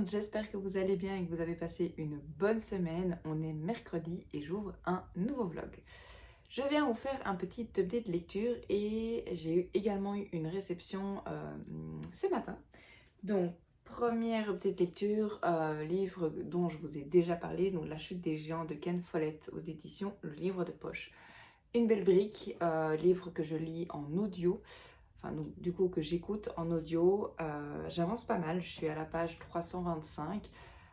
monde, j'espère que vous allez bien et que vous avez passé une bonne semaine. On est mercredi et j'ouvre un nouveau vlog. Je viens vous faire un petit update de lecture et j'ai également eu une réception ce matin. Donc, première update de lecture, livre dont je vous ai déjà parlé, donc La chute des géants de Ken Follett aux éditions Le Livre de Poche. Une belle brique, livre que je lis en audio. Enfin, donc, du coup, que j'écoute en audio. J'avance pas mal, je suis à la page 325.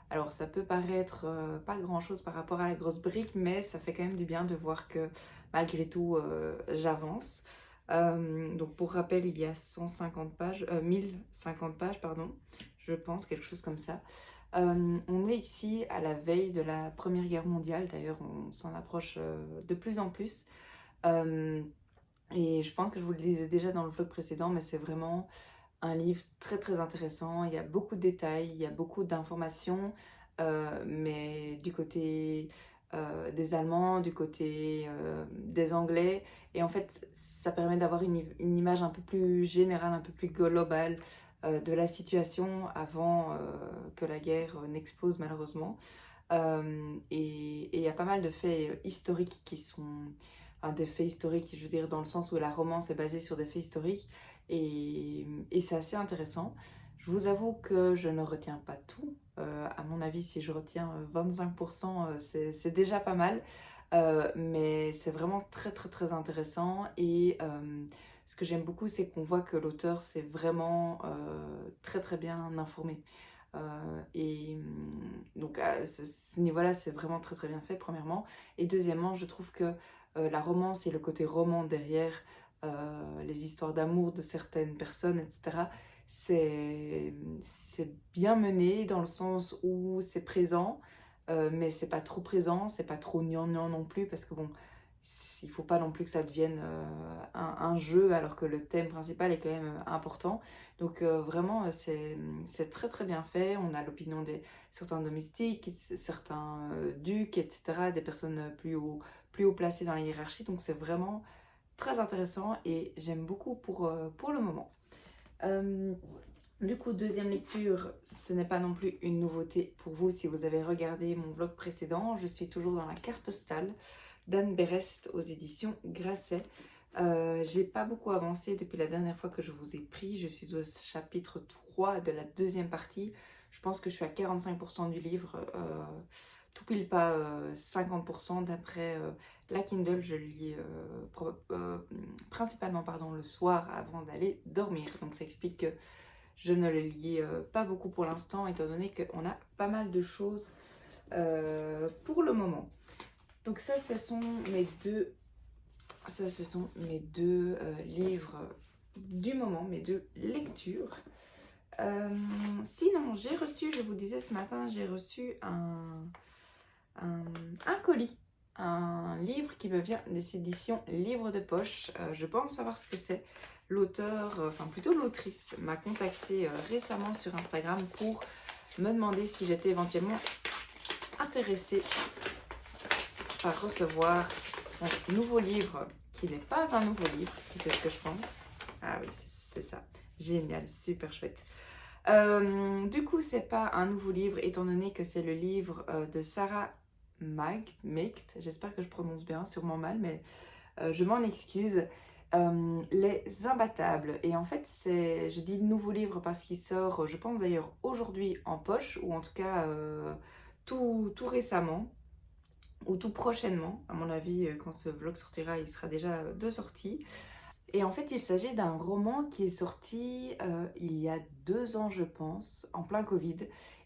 Alors, ça peut paraître pas grand-chose par rapport à la grosse brique, mais ça fait quand même du bien de voir que malgré tout, j'avance. Donc, pour rappel, il y a 150 pages, 1050 pages, pardon, je pense, quelque chose comme ça. On est ici à la veille de la Première Guerre mondiale, d'ailleurs, on s'en approche de plus en plus. Et je pense que je vous le disais déjà dans le vlog précédent, mais c'est vraiment un livre très très intéressant. Il y a beaucoup de détails, il y a beaucoup d'informations, mais du côté des Allemands, du côté des Anglais. Et en fait, ça permet d'avoir une image un peu plus générale, un peu plus globale de la situation avant que la guerre n'explose malheureusement. Et il y a pas mal de faits historiques qui sont... Enfin, des faits historiques, je veux dire, dans le sens où la romance est basée sur des faits historiques. Et c'est assez intéressant. Je vous avoue que je ne retiens pas tout. À mon avis, si je retiens 25%, c'est déjà pas mal. Mais c'est vraiment très très très intéressant. Et ce que j'aime beaucoup, c'est qu'on voit que l'auteur s'est vraiment très très bien informé. Donc à ce niveau-là, c'est vraiment très très bien fait, premièrement. Et deuxièmement, je trouve que la romance et le côté roman derrière les histoires d'amour de certaines personnes, etc., c'est bien mené dans le sens où c'est présent, mais c'est pas trop présent, c'est pas trop gnangnan non plus, parce que bon, il faut pas non plus que ça devienne un jeu alors que le thème principal est quand même important. Donc vraiment, c'est très très bien fait. On a l'opinion des certains domestiques, certains ducs, etc., des personnes plus haut placées dans la hiérarchie. Donc c'est vraiment très intéressant et j'aime beaucoup pour le moment. Du coup, deuxième lecture, ce n'est pas non plus une nouveauté pour vous si vous avez regardé mon vlog précédent. Je suis toujours dans la carte postale d'Anne Berest aux éditions Grasset. J'ai pas beaucoup avancé depuis la dernière fois que je vous ai pris. Je suis au chapitre 3 de la deuxième partie. Je pense que je suis à 45% du livre, tout pile pas 50% d'après la Kindle. Je le lis principalement le soir avant d'aller dormir. Donc ça explique que je ne le lis pas beaucoup pour l'instant, étant donné qu'on a pas mal de choses pour le moment. Donc ça, ce sont mes deux livres du moment, mes deux lectures. Sinon, j'ai reçu, je vous disais ce matin, j'ai reçu un colis, un livre qui me vient des éditions Livre de Poche. Je pense savoir ce que c'est. L'auteur, enfin plutôt l'autrice, m'a contactée récemment sur Instagram pour me demander si j'étais éventuellement intéressée par recevoir son nouveau livre, qui n'est pas un nouveau livre, si c'est ce que je pense. Ah oui, c'est ça. Génial, super chouette. Du coup, c'est pas un nouveau livre, étant donné que c'est le livre de Sarah Magt. J'espère que je prononce bien, sûrement mal, mais je m'en excuse. Les Imbattables. Et en fait, je dis nouveau livre parce qu'il sort, je pense d'ailleurs aujourd'hui en poche, ou en tout cas tout récemment, ou tout prochainement. À mon avis, quand ce vlog sortira, il sera déjà de sortie. Et en fait, il s'agit d'un roman qui est sorti il y a 2 ans, je pense, en plein Covid,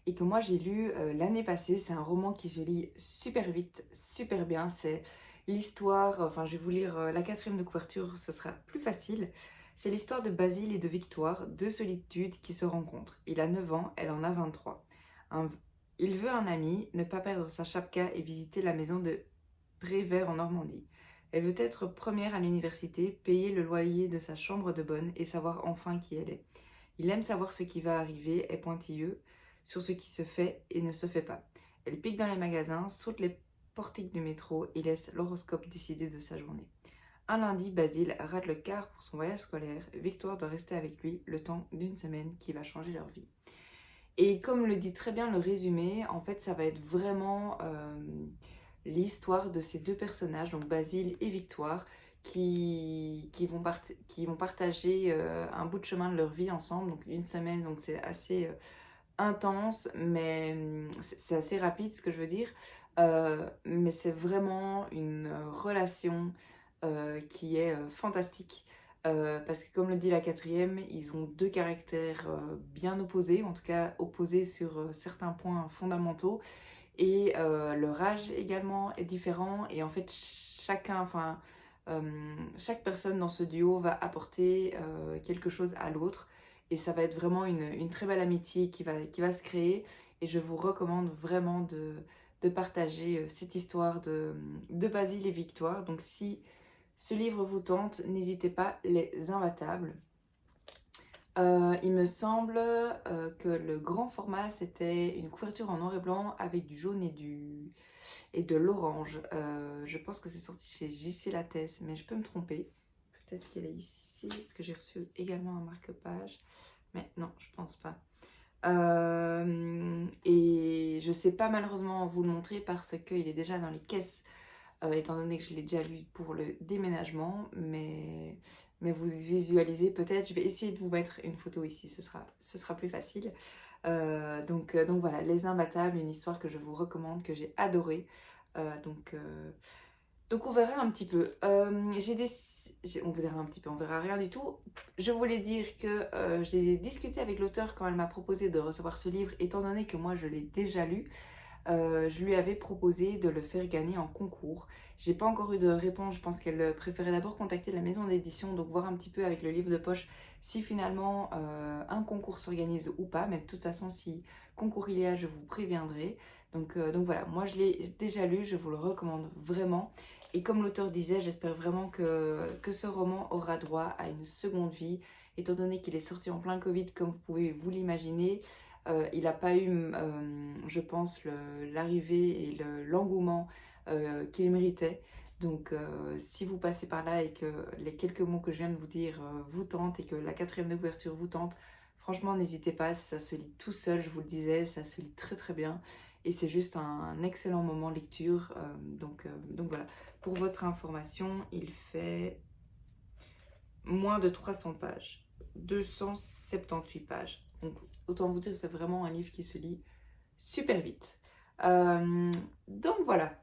et que moi j'ai lu l'année passée. C'est un roman qui se lit super vite, super bien. C'est l'histoire, enfin je vais vous lire la 4e de couverture, ce sera plus facile. C'est l'histoire de Basile et de Victoire, deux solitudes qui se rencontrent. Il a 9 ans, elle en a 23. Il veut un ami, ne pas perdre sa chapka et visiter la maison de Prévert en Normandie. Elle veut être première à l'université, payer le loyer de sa chambre de bonne et savoir enfin qui elle est. Il aime savoir ce qui va arriver, est pointilleux sur ce qui se fait et ne se fait pas. Elle pique dans les magasins, saute les portiques du métro et laisse l'horoscope décider de sa journée. Un lundi, Basile rate le quart pour son voyage scolaire. Victoire doit rester avec lui le temps d'une semaine qui va changer leur vie. Et comme le dit très bien le résumé, en fait ça va être vraiment l'histoire de ces deux personnages, donc Basile et Victoire, qui vont partager un bout de chemin de leur vie ensemble, donc une semaine, donc c'est assez intense, mais c'est assez rapide ce que je veux dire. Mais c'est vraiment une relation qui est fantastique. Parce que comme le dit la quatrième, ils ont deux caractères bien opposés, en tout cas opposés sur certains points fondamentaux. Et leur âge également est différent. Et en fait, chaque personne dans ce duo va apporter quelque chose à l'autre. Et ça va être vraiment une très belle amitié qui va se créer. Et je vous recommande vraiment de partager cette histoire de Basile et Victoire. Donc si ce livre vous tente, n'hésitez pas, Les Imbattables. Il me semble que le grand format, c'était une couverture en noir et blanc avec du jaune et de l'orange. Je pense que c'est sorti chez JC Lattès, mais je peux me tromper. Peut-être qu'elle est ici, parce que j'ai reçu également un marque-page. Mais non, je pense pas. Et je sais pas malheureusement vous le montrer parce qu'il est déjà dans les caisses, étant donné que je l'ai déjà lu pour le déménagement, mais vous visualisez peut-être. Je vais essayer de vous mettre une photo ici, ce sera plus facile. Donc voilà, Les Imbattables, une histoire que je vous recommande, que j'ai adorée. Donc on verra un petit peu. On verra un petit peu, on verra rien du tout. Je voulais dire que j'ai discuté avec l'auteur quand elle m'a proposé de recevoir ce livre, étant donné que moi je l'ai déjà lu. Je lui avais proposé de le faire gagner en concours. J'ai pas encore eu de réponse, je pense qu'elle préférait d'abord contacter la maison d'édition, donc voir un petit peu avec le livre de poche si finalement un concours s'organise ou pas, mais de toute façon si concours il y a, je vous préviendrai. Donc voilà, moi je l'ai déjà lu, je vous le recommande vraiment. Et comme l'auteur disait, j'espère vraiment que ce roman aura droit à une seconde vie, étant donné qu'il est sorti en plein Covid, comme vous pouvez vous l'imaginer. Il n'a pas eu, je pense, l'arrivée et l'engouement qu'il méritait. Donc si vous passez par là et que les quelques mots que je viens de vous dire vous tentent et que la quatrième de couverture vous tente, franchement n'hésitez pas, ça se lit tout seul, je vous le disais, ça se lit très très bien. Et c'est juste un excellent moment lecture. Donc voilà, pour votre information, il fait moins de 300 pages, 278 pages. Donc autant vous dire que c'est vraiment un livre qui se lit super vite. Donc voilà.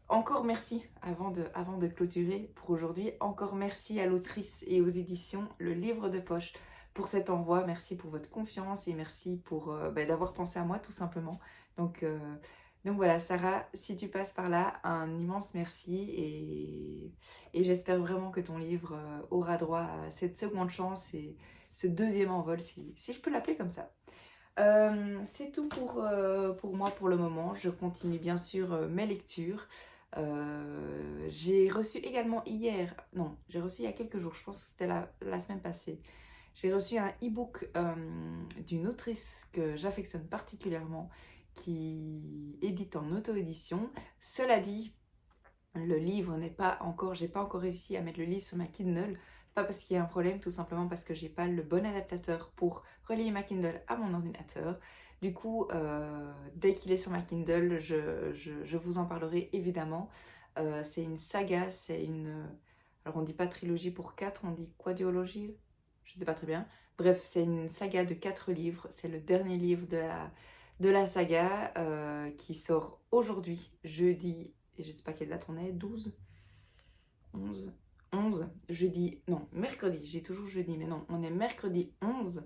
Encore merci, avant de clôturer pour aujourd'hui, encore merci à l'autrice et aux éditions Le Livre de Poche pour cet envoi. Merci pour votre confiance et merci pour d'avoir pensé à moi tout simplement. Donc voilà, Sarah, si tu passes par là, un immense merci et j'espère vraiment que ton livre aura droit à cette seconde chance et ce deuxième envol, si je peux l'appeler comme ça. C'est tout pour moi pour le moment. Je continue bien sûr mes lectures. J'ai reçu également j'ai reçu il y a quelques jours, je pense que c'était la semaine passée. J'ai reçu un e-book d'une autrice que j'affectionne particulièrement, qui édite en auto-édition. Cela dit, le livre n'est pas encore, j'ai pas encore réussi à mettre le livre sur ma Kindle, pas parce qu'il y a un problème, tout simplement parce que j'ai pas le bon adaptateur pour relier ma Kindle à mon ordinateur. Du coup, dès qu'il est sur ma Kindle, je vous en parlerai évidemment. C'est une saga, alors on dit pas trilogie pour 4, on dit quadrilogie, je sais pas très bien. Bref, c'est une saga de 4 livres, c'est le dernier livre de la saga qui sort aujourd'hui, jeudi, et je sais pas quelle date on est, 11, jeudi, non, mercredi, j'ai toujours jeudi, mais non, on est mercredi 11,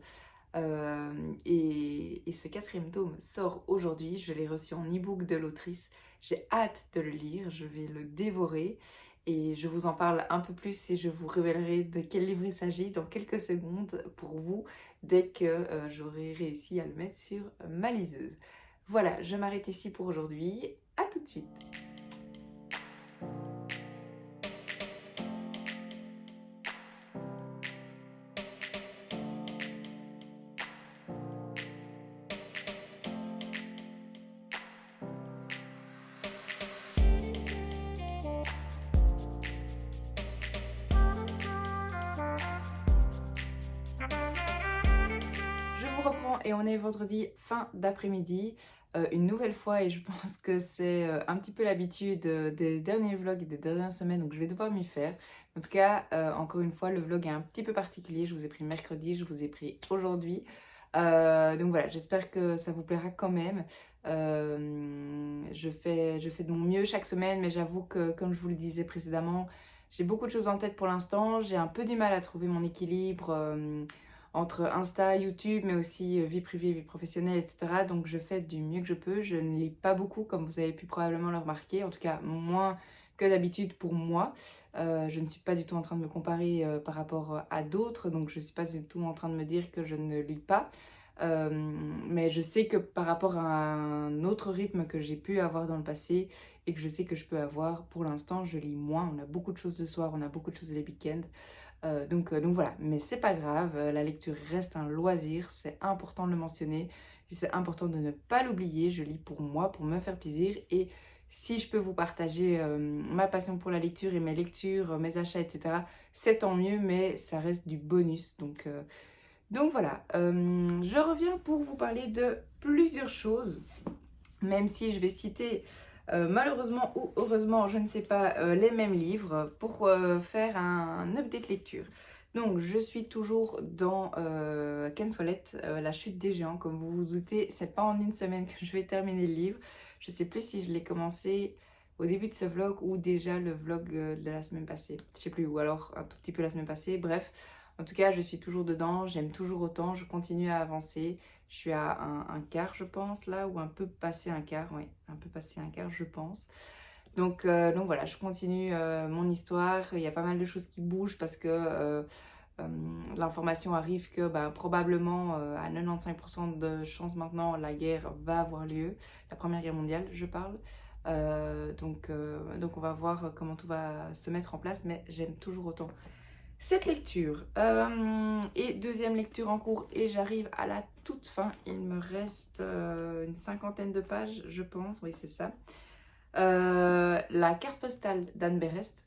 et ce quatrième tome sort aujourd'hui, je l'ai reçu en e-book de l'autrice, j'ai hâte de le lire, je vais le dévorer, et je vous en parle un peu plus et je vous révélerai de quel livre il s'agit dans quelques secondes pour vous, dès que j'aurai réussi à le mettre sur ma liseuse. Voilà, je m'arrête ici pour aujourd'hui, à tout de suite. et on est vendredi fin d'après-midi. Une nouvelle fois, et je pense que c'est un petit peu l'habitude des derniers vlogs et des dernières semaines, donc je vais devoir m'y faire. En tout cas, encore une fois, le vlog est un petit peu particulier. Je vous ai pris mercredi, je vous ai pris aujourd'hui. Donc voilà, j'espère que ça vous plaira quand même. Je fais de mon mieux chaque semaine, mais j'avoue que, comme je vous le disais précédemment, j'ai beaucoup de choses en tête pour l'instant. J'ai un peu du mal à trouver mon équilibre entre Insta, YouTube, mais aussi vie privée, vie professionnelle, etc. Donc je fais du mieux que je peux. Je ne lis pas beaucoup, comme vous avez pu probablement le remarquer, en tout cas moins que d'habitude pour moi. Je ne suis pas du tout en train de me comparer par rapport à d'autres, donc je ne suis pas du tout en train de me dire que je ne lis pas. Mais je sais que par rapport à un autre rythme que j'ai pu avoir dans le passé et que je sais que je peux avoir, pour l'instant je lis moins. On a beaucoup de choses le soir, on a beaucoup de choses les week-ends. Donc voilà, mais c'est pas grave, la lecture reste un loisir, c'est important de le mentionner, c'est important de ne pas l'oublier. Je lis pour moi, pour me faire plaisir, et si je peux vous partager ma passion pour la lecture et mes lectures, mes achats, etc., c'est tant mieux, mais ça reste du bonus. Donc voilà, je reviens pour vous parler de plusieurs choses, même si je vais citer malheureusement ou heureusement, je ne sais pas, les mêmes livres pour faire un update lecture. Donc je suis toujours dans Ken Follett, La chute des géants. Comme vous vous doutez, c'est pas en une semaine que je vais terminer le livre. Je sais plus si je l'ai commencé au début de ce vlog ou déjà le vlog de la semaine passée. Je sais plus, ou alors un tout petit peu la semaine passée. Bref, en tout cas, je suis toujours dedans, j'aime toujours autant, je continue à avancer. Je suis à un quart, je pense, là, ou un peu passé un quart, oui, un peu passé un quart, je pense. Donc voilà, je continue mon histoire. Il y a pas mal de choses qui bougent parce que l'information arrive que probablement à 95% de chances maintenant, la guerre va avoir lieu. La Première Guerre mondiale, je parle. Donc on va voir comment tout va se mettre en place, mais j'aime toujours autant cette lecture. Et deuxième lecture en cours, et j'arrive à la toute fin. Il me reste une cinquantaine de pages, je pense. Oui, c'est ça. La carte postale d'Anne Berest.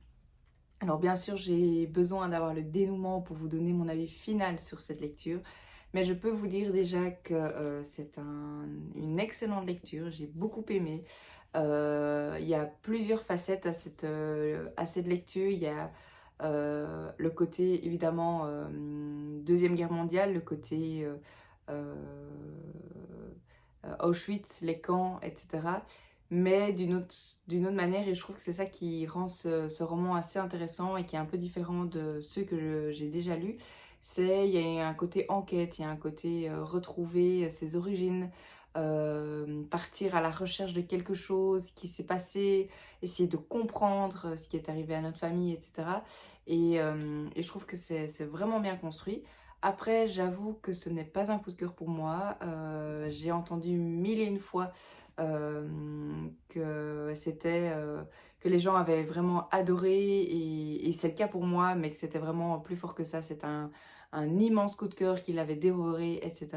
Alors bien sûr, j'ai besoin d'avoir le dénouement pour vous donner mon avis final sur cette lecture. Mais je peux vous dire déjà que c'est une excellente lecture. J'ai beaucoup aimé. Il y a plusieurs facettes à cette lecture. Il y a le côté évidemment Deuxième Guerre mondiale, le côté Auschwitz, les camps, etc. Mais d'une autre manière, et je trouve que c'est ça qui rend ce roman assez intéressant et qui est un peu différent de ceux que j'ai déjà lus. Il y a un côté enquête, il y a un côté retrouver ses origines, partir à la recherche de quelque chose qui s'est passé, essayer de comprendre ce qui est arrivé à notre famille, etc. Et je trouve que c'est vraiment bien construit. Après, j'avoue que ce n'est pas un coup de cœur pour moi. J'ai entendu mille et une fois que les gens avaient vraiment adoré, et c'est le cas pour moi, mais que c'était vraiment plus fort que ça. C'est un immense coup de cœur, qu'il avait dévoré, etc.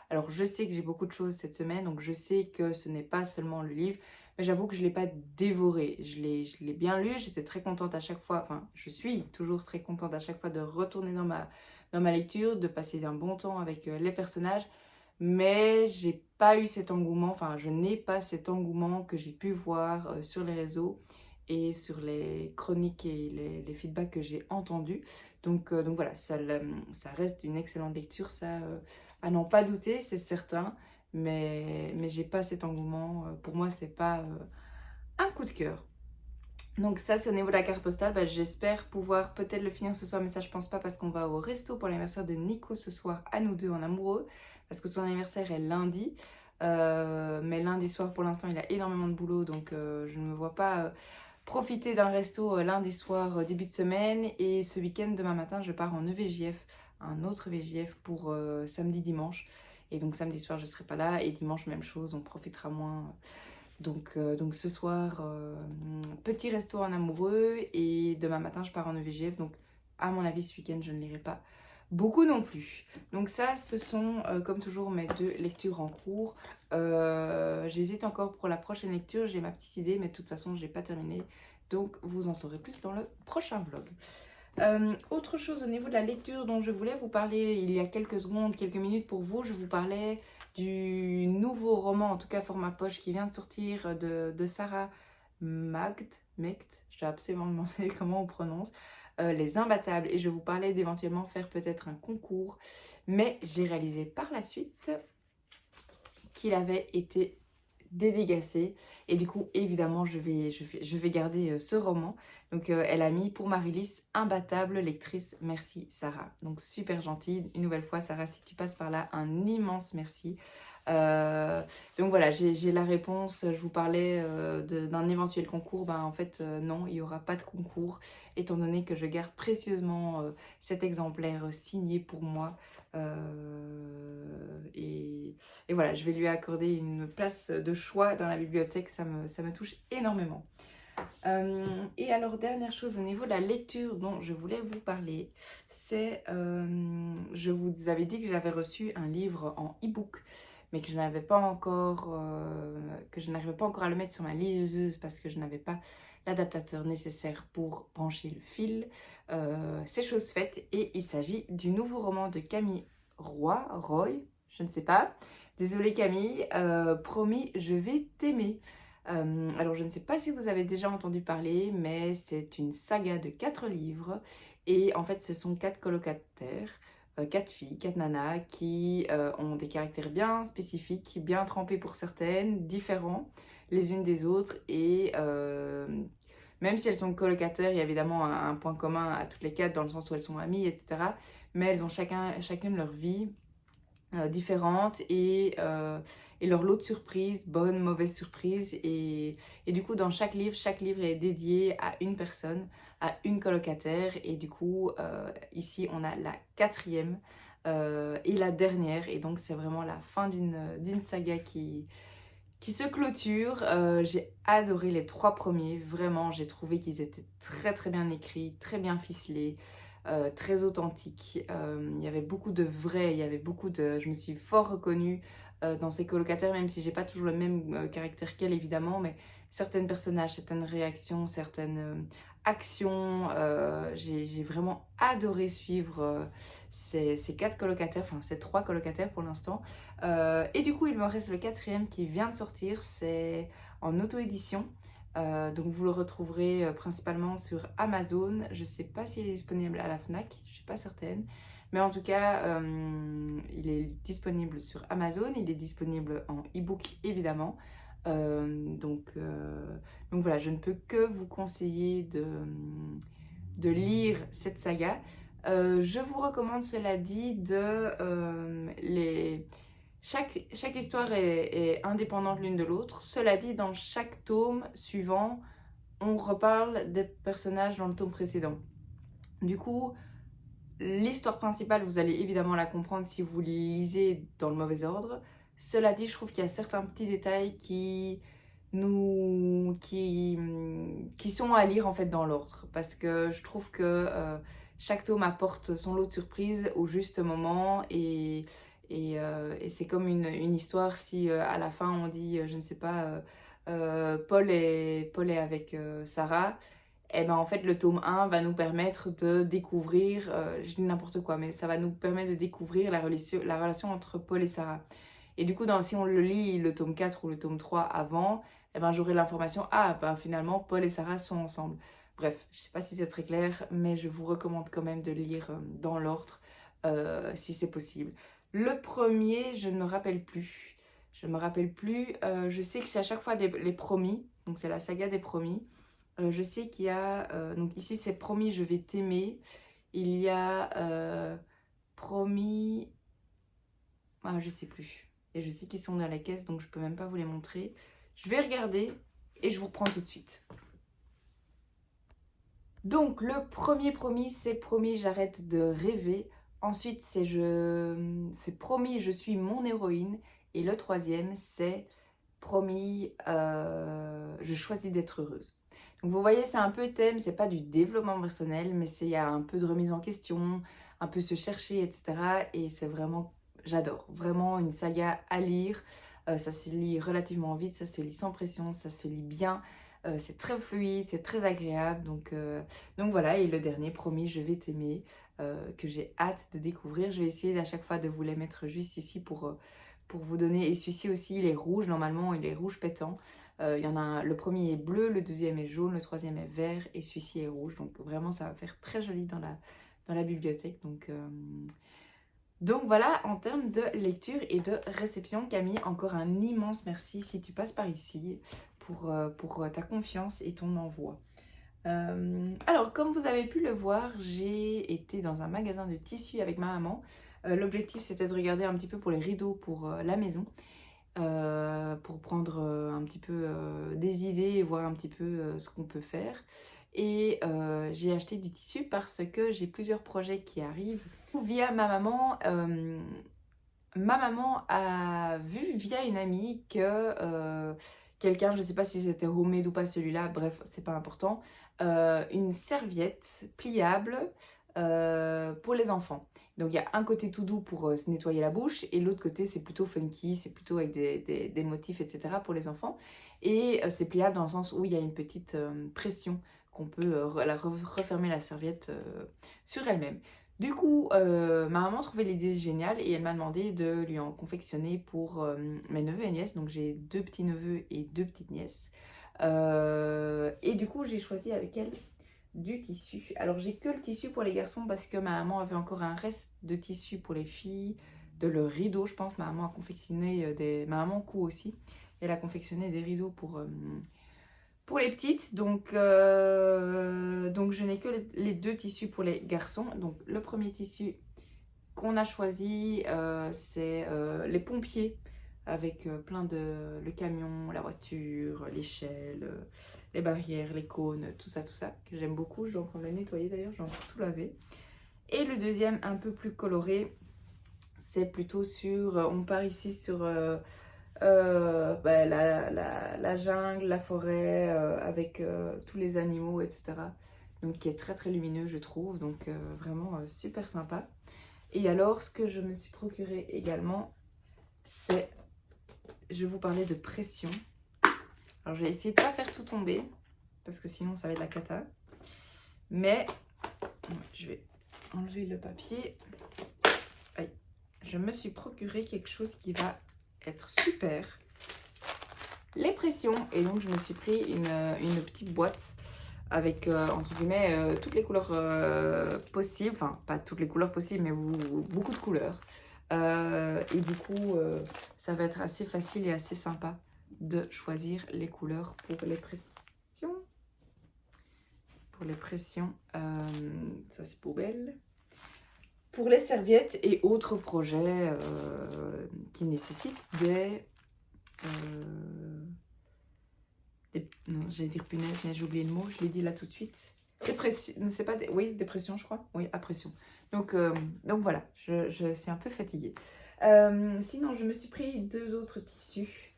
Alors je sais que j'ai beaucoup de choses cette semaine, donc je sais que ce n'est pas seulement le livre, mais j'avoue que je ne l'ai pas dévoré. Je l'ai bien lu, j'étais très contente à chaque fois, enfin je suis toujours très contente à chaque fois de retourner dans ma lecture, de passer un bon temps avec les personnages, mais j'ai pas eu cet engouement, enfin je n'ai pas cet engouement que j'ai pu voir sur les réseaux et sur les chroniques et les feedbacks que j'ai entendus. Donc voilà, ça reste une excellente lecture, ça à n'en pas douter, c'est certain, mais j'ai pas cet engouement. Pour moi, c'est pas un coup de cœur. Donc ça, c'est au niveau de la carte postale. J'espère pouvoir peut-être le finir ce soir, mais ça je pense pas, parce qu'on va au resto pour l'anniversaire de Nico ce soir, à nous deux en amoureux, parce que son anniversaire est lundi. Mais lundi soir, pour l'instant, il a énormément de boulot, donc je ne me vois pas profiter d'un resto lundi soir, début de semaine. Et ce week-end, demain matin, je pars en EVJF, un autre VJF pour samedi, dimanche. Et donc samedi soir, je serai pas là, et dimanche, même chose, on profitera moins. Donc ce soir, petit resto en amoureux, et demain matin je pars en EVGF, donc à mon avis ce week-end je ne lirai pas beaucoup non plus. Donc ça, ce sont comme toujours mes deux lectures en cours. J'hésite encore pour la prochaine lecture, j'ai ma petite idée, mais de toute façon je n'ai pas terminé, donc vous en saurez plus dans le prochain vlog. Autre chose au niveau de la lecture dont je voulais vous parler il y a quelques secondes, quelques minutes pour vous, je vous parlais du nouveau roman, en tout cas format poche, qui vient de sortir de Sarah Megt, je dois absolument demander comment on prononce, Les Imbattables, et je vous parlais d'éventuellement faire peut-être un concours, mais j'ai réalisé par la suite qu'il avait été dédicacé, et du coup évidemment je vais garder ce roman. Donc elle a mis pour Marie-Lys Imbattable lectrice, merci Sarah. Donc super gentille, une nouvelle fois Sarah, si tu passes par là, un immense merci. Donc voilà, j'ai la réponse. Je vous parlais d'un éventuel concours. Ben, en fait, non, il n'y aura pas de concours, étant donné que je garde précieusement cet exemplaire signé pour moi. Et voilà, je vais lui accorder une place de choix dans la bibliothèque, ça me touche énormément. Et alors, dernière chose au niveau de la lecture dont je voulais vous parler, c'est, je vous avais dit que j'avais reçu un livre en e-book, mais que je n'avais pas encore, que je n'arrivais pas encore à le mettre sur ma liseuse parce que je n'avais pas l'adaptateur nécessaire pour brancher le fil. C'est chose faite, et il s'agit du nouveau roman de Camille Roy, je ne sais pas. Désolée Camille, promis, je vais t'aimer. Alors je ne sais pas si vous avez déjà entendu parler, mais c'est une saga de 4 livres, et en fait ce sont 4 colocataires, 4 filles, 4 nanas qui ont des caractères bien spécifiques, bien trempés pour certaines, différents les unes des autres, et même si elles sont colocataires, il y a évidemment un point commun à toutes les 4 dans le sens où elles sont amies, etc. Mais elles ont chacune leur vie différentes, et leur lot de surprises, bonnes, mauvaises surprises, et du coup dans chaque livre est dédié à une personne, à une colocataire, et du coup ici on a la 4e et la dernière, et donc c'est vraiment la fin d'une saga qui se clôture. J'ai adoré les 3 premiers, vraiment j'ai trouvé qu'ils étaient très très bien écrits, très bien ficelés, très authentique. Il y avait beaucoup de vrai, il y avait beaucoup de... Je me suis fort reconnue dans ces colocataires, même si j'ai pas toujours le même caractère qu'elle évidemment, mais certains personnages, certaines réactions, certaines actions, j'ai vraiment adoré suivre ces 4 colocataires, enfin ces 3 colocataires pour l'instant. Et du coup il me reste le 4e qui vient de sortir, c'est en auto-édition. Donc vous le retrouverez principalement sur Amazon. Je ne sais pas s'il est disponible à la FNAC, je ne suis pas certaine. Mais en tout cas, il est disponible sur Amazon, il est disponible en e-book évidemment. Donc voilà, je ne peux que vous conseiller de lire cette saga. Je vous recommande, cela dit, chaque histoire est indépendante l'une de l'autre. Cela dit, dans chaque tome suivant, on reparle des personnages dans le tome précédent. Du coup, l'histoire principale, vous allez évidemment la comprendre si vous lisez dans le mauvais ordre. Cela dit, je trouve qu'il y a certains petits détails qui sont à lire en fait dans l'ordre. Parce que je trouve que chaque tome apporte son lot de surprises au juste moment, et c'est comme une histoire si à la fin on dit, je ne sais pas, Paul est avec Sarah, et ben en fait le tome 1 va nous permettre de découvrir, je dis n'importe quoi, mais ça va nous permettre de découvrir la relation entre Paul et Sarah. Et du coup, si on le lit le tome 4 ou le tome 3 avant, eh ben, j'aurai l'information, ah ben finalement Paul et Sarah sont ensemble. Bref, je sais pas si c'est très clair, mais je vous recommande quand même de lire dans l'ordre si c'est possible. Le premier, je ne me rappelle plus. Je sais que c'est à chaque fois les promis, donc c'est la saga des promis. Je sais qu'il y a, donc ici c'est promis, je vais t'aimer. Il y a promis, ah, je sais plus. Et je sais qu'ils sont dans la caisse, donc je peux même pas vous les montrer. Je vais regarder et je vous reprends tout de suite. Donc le premier promis, c'est promis, j'arrête de rêver. Ensuite, c'est promis, je suis mon héroïne. Et le 3e, c'est promis, je choisis d'être heureuse. Donc vous voyez, c'est un peu thème, c'est pas du développement personnel, mais il y a un peu de remise en question, un peu se chercher, etc. Et c'est vraiment, j'adore, vraiment une saga à lire. Ça se lit relativement vite, ça se lit sans pression, ça se lit bien. c'est très fluide, c'est très agréable. Donc voilà, et le dernier, Promis, je vais t'aimer, que j'ai hâte de découvrir. Je vais essayer à chaque fois de vous les mettre juste ici pour vous donner. Et celui-ci aussi, il est rouge, normalement, il est rouge pétant. Il y en a un, le premier est bleu, le deuxième est jaune, le troisième est vert et celui-ci est rouge. Donc vraiment, ça va faire très joli dans la bibliothèque. Donc voilà, en termes de lecture et de réception, Camille, encore un immense merci si tu passes par ici pour ta confiance et ton envoi. Alors, comme vous avez pu le voir, j'ai été dans un magasin de tissus avec ma maman. L'objectif, c'était de regarder un petit peu pour les rideaux pour la maison, pour prendre un petit peu des idées et voir un petit peu ce qu'on peut faire. Et j'ai acheté du tissu parce que j'ai plusieurs projets qui arrivent. Via ma maman a vu via une amie que quelqu'un, je ne sais pas si c'était homemade ou pas celui-là, bref, c'est pas important, une serviette pliable pour les enfants. Donc il y a un côté tout doux pour se nettoyer la bouche et l'autre côté c'est plutôt funky, c'est plutôt avec des motifs, etc. pour les enfants. Et c'est pliable dans le sens où il y a une petite pression qu'on peut refermer la serviette sur elle-même. Du coup, ma maman trouvait l'idée géniale et elle m'a demandé de lui en confectionner pour mes neveux et nièces. Donc j'ai 2 petits neveux et 2 petites nièces. Et du coup, j'ai choisi avec elle du tissu. Alors j'ai que le tissu pour les garçons parce que ma maman avait encore un reste de tissu pour les filles, de le rideau, je pense. Ma maman a confectionné Ma maman coud aussi. Elle a confectionné des rideaux pour les petites. Donc je n'ai que les 2 tissus pour les garçons. Donc le premier tissu qu'on a choisi, c'est les pompiers avec plein de... le camion, la voiture, l'échelle, les barrières, les cônes, tout ça, que j'aime beaucoup. Je dois encore le nettoyer d'ailleurs, j'ai encore tout lavé. Et le deuxième, un peu plus coloré, c'est plutôt sur... on part ici sur la jungle, la forêt, avec tous les animaux, etc. Donc qui est très très lumineux, je trouve. Donc vraiment super sympa. Et alors, ce que je me suis procuré également, c'est... Je vais vous parler de pression. Alors, je vais essayer de ne pas faire tout tomber, parce que sinon, ça va être la cata. Mais, je vais enlever le papier. Aïe. Je me suis procuré quelque chose qui va être super. Les pressions. Et donc, je me suis pris une petite boîte avec, entre guillemets, toutes les couleurs possibles. Enfin, pas toutes les couleurs possibles, mais beaucoup de couleurs. Et du coup, ça va être assez facile et assez sympa de choisir les couleurs pour les pressions. Ça c'est poubelle. Pour les serviettes et autres projets qui nécessitent non, j'allais dire punaise, mais j'ai oublié le mot, je l'ai dit là tout de suite. C'est pas oui, dépression, je crois. Oui, à pression. Donc voilà, je suis un peu fatiguée. Sinon, je me suis pris 2 autres tissus.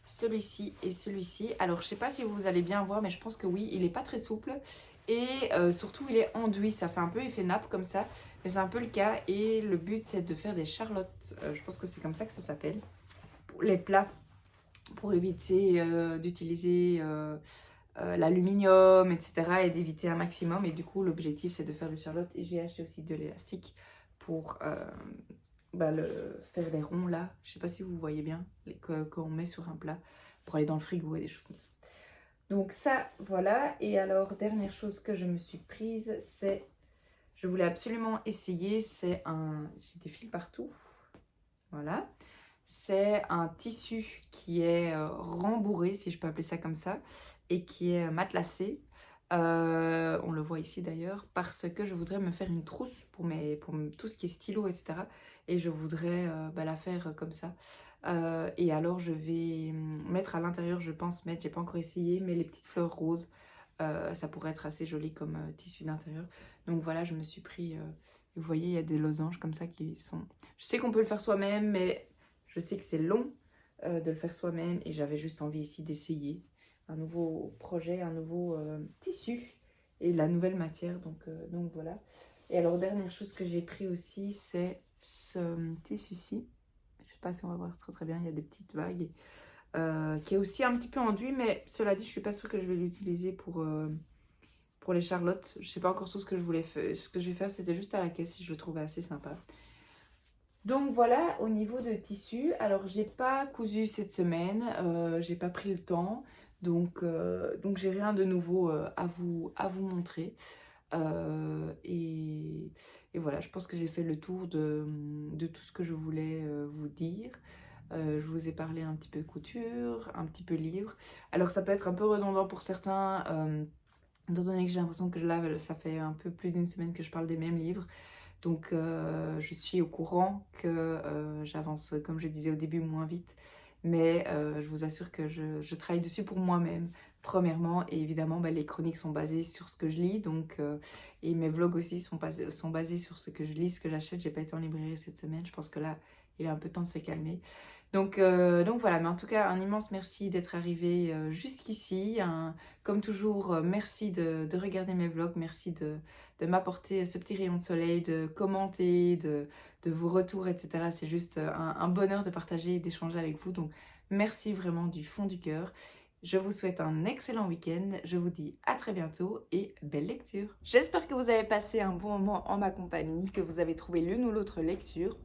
Celui-ci et celui-ci. Alors, je sais pas si vous allez bien voir, mais je pense que oui, il est pas très souple. Et surtout, il est enduit. Ça fait un peu effet nappe comme ça. Mais c'est un peu le cas. Et le but, c'est de faire des charlottes. Je pense que c'est comme ça que ça s'appelle. Pour les plats. Pour éviter d'utiliser... l'aluminium, etc. et d'éviter un maximum. Et du coup, l'objectif, c'est de faire des charlottes. Et j'ai acheté aussi de l'élastique pour faire les ronds là. Je sais pas si vous voyez bien, qu'on met sur un plat pour aller dans le frigo et des choses comme ça. Donc ça, voilà. Et alors, dernière chose que je me suis prise, c'est... Je voulais absolument essayer, c'est un... J'ai des fils partout. Voilà. C'est un tissu qui est rembourré, si je peux appeler ça comme ça, et qui est matelassé. On le voit ici d'ailleurs, parce que je voudrais me faire une trousse pour tout ce qui est stylo, etc. Et je voudrais la faire comme ça. Et alors je vais mettre à l'intérieur, je pense mettre, j'ai pas encore essayé, mais les petites fleurs roses. Ça pourrait être assez joli comme tissu d'intérieur. Donc voilà, je me suis pris... vous voyez, il y a des losanges comme ça qui sont... Je sais qu'on peut le faire soi-même, mais... Je sais que c'est long de le faire soi-même et j'avais juste envie ici d'essayer un nouveau projet, un nouveau tissu et la nouvelle matière. Donc voilà. Et alors, dernière chose que j'ai pris aussi, c'est ce tissu-ci. Je sais pas si on va voir très très bien, il y a des petites vagues. qui est aussi un petit peu enduit, mais cela dit, je suis pas sûre que je vais l'utiliser pour les Charlottes. Je sais pas encore tout ce que je voulais faire. Ce que je vais faire, c'était juste à la caisse si je le trouvais assez sympa. Donc voilà, au niveau de tissu, alors j'ai pas cousu cette semaine, j'ai pas pris le temps, donc j'ai rien de nouveau à vous montrer. Et voilà, je pense que j'ai fait le tour de tout ce que je voulais vous dire. Je vous ai parlé un petit peu de couture, un petit peu livre. Alors ça peut être un peu redondant pour certains, étant donné que j'ai l'impression que là, ça fait un peu plus d'une semaine que je parle des mêmes livres. Donc je suis au courant que j'avance, comme je disais au début, moins vite. Mais je vous assure que je travaille dessus pour moi-même, premièrement. Et évidemment, les chroniques sont basées sur ce que je lis. Et mes vlogs aussi sont basés sur ce que je lis, ce que j'achète. J'ai pas été en librairie cette semaine. Je pense que là, il est un peu temps de se calmer. Donc voilà, mais en tout cas, un immense merci d'être arrivé jusqu'ici. Comme toujours, merci de regarder mes vlogs. Merci de m'apporter ce petit rayon de soleil, de commenter, de vos retours, etc. C'est juste un bonheur de partager et d'échanger avec vous. Donc merci vraiment du fond du cœur. Je vous souhaite un excellent week-end. Je vous dis à très bientôt et belle lecture. J'espère que vous avez passé un bon moment en ma compagnie, que vous avez trouvé l'une ou l'autre lecture.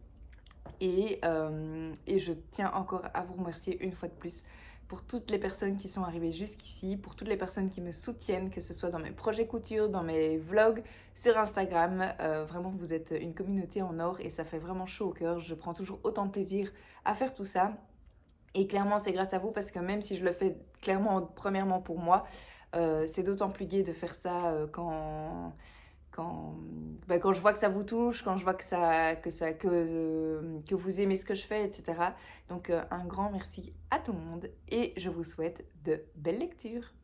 Et je tiens encore à vous remercier une fois de plus pour toutes les personnes qui sont arrivées jusqu'ici, pour toutes les personnes qui me soutiennent, que ce soit dans mes projets couture, dans mes vlogs, sur Instagram. Vraiment, vous êtes une communauté en or et ça fait vraiment chaud au cœur. Je prends toujours autant de plaisir à faire tout ça. Et clairement, c'est grâce à vous parce que même si je le fais clairement premièrement pour moi, c'est d'autant plus gai de faire ça quand je vois que ça vous touche, quand je vois que vous aimez ce que je fais, etc. Donc un grand merci à tout le monde et je vous souhaite de belles lectures.